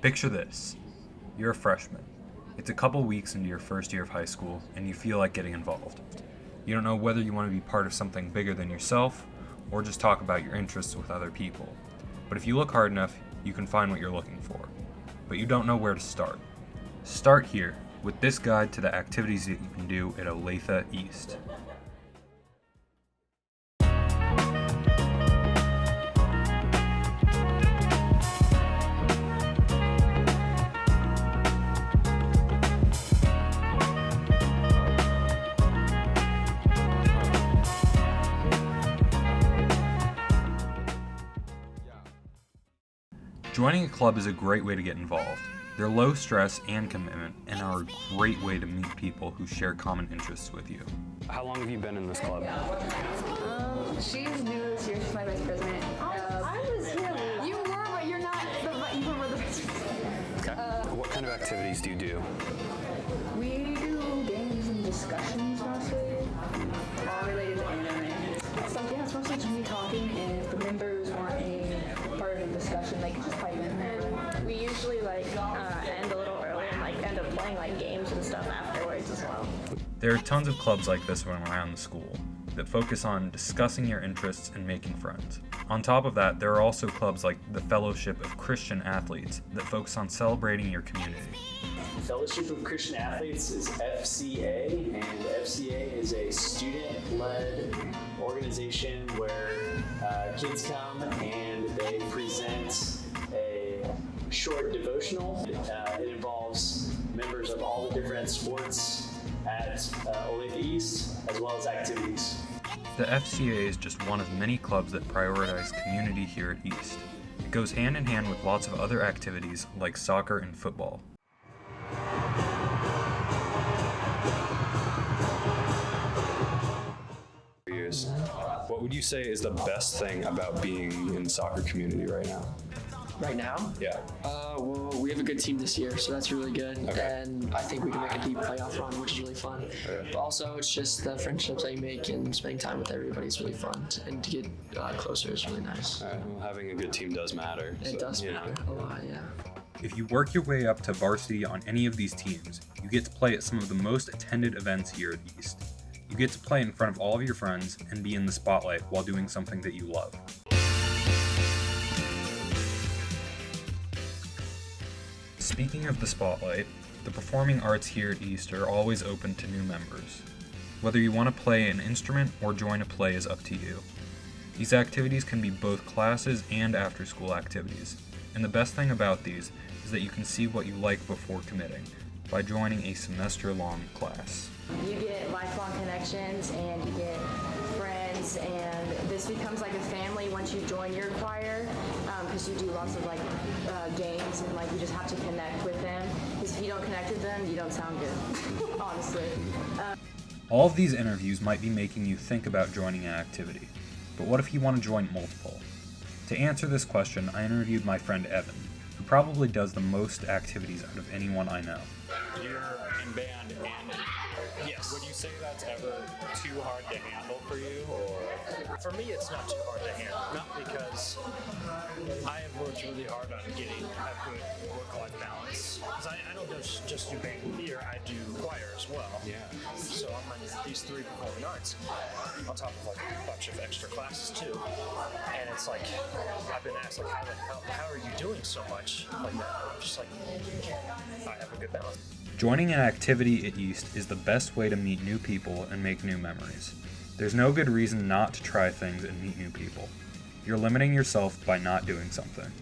Picture this. You're a freshman. It's a couple weeks into your first year of high school, and you feel like getting involved. You don't know whether you want to be part of something bigger than yourself, or just talk about your interests with other people. But if you look hard enough, you can find what you're looking for. But you don't know where to start. Start here, with this guide to the activities that you can do at Olathe East. Joining a club is a great way to get involved. They're low stress and commitment and are a great way to meet people who share common interests with you. How long have you been in this club? She's new this year. She's my vice president. I was here. You were, but you're not. You were the vice president. Okay. What kind of activities do you do? We do games and discussions mostly, all related to anime. So yeah, it's mostly just me talking, and if the members want a part of the discussion, they can just pipe in there. We usually end a little early and end up playing games and stuff afterwards as well. There are tons of clubs like this one around the school that focus on discussing your interests and making friends. On top of that, there are also clubs like the Fellowship of Christian Athletes that focus on celebrating your community. Fellowship of Christian Athletes is FCA, and FCA is a student-led organization where kids come and they present a short devotional. It involves members of all the different sports at Olathe East, as well as activities. The FCA is just one of many clubs that prioritize community here at East. It goes hand in hand with lots of other activities like soccer and football. What would you say is the best thing about being in the soccer community right now? Right now? Yeah. Well, we have a good team this year, so that's really good. Okay. And I think we can make a deep playoff run, which is really fun. Okay. But also, it's just the friendships that you make and spending time with everybody is really fun. And to get closer is really nice. All right. Well, having a good team does matter. It does matter a lot, yeah. If you work your way up to varsity on any of these teams, you get to play at some of the most attended events here at East. You get to play in front of all of your friends and be in the spotlight while doing something that you love. Speaking of the spotlight, the performing arts here at East are always open to new members. Whether you want to play an instrument or join a play is up to you. These activities can be both classes and after-school activities, and the best thing about these is that you can see what you like before committing by joining a semester-long class. You get lifelong connections and you get friends, and this becomes like a family once you join your choir, because you do lots of games and you just have to connect with them, because if you don't connect with them, you don't sound good, honestly. All of these interviews might be making you think about joining an activity, but what if you want to join multiple? To answer this question, I interviewed my friend Evan, who probably does the most activities out of anyone I know. You're in band, and yes, would you say that's ever too hard to handle for you, or? For me, it's not too hard to handle, not because I have worked really hard on getting a good work-life balance. Because I don't just do band here, I do choir as well. Yeah. So I'm in these 3 performing arts, on top of a bunch of extra classes too. And it's I've been asked how are you doing so much like that? I'm just I have a good balance. Joining an activity at East is the best way to meet new people and make new memories. There's no good reason not to try things and meet new people. You're limiting yourself by not doing something.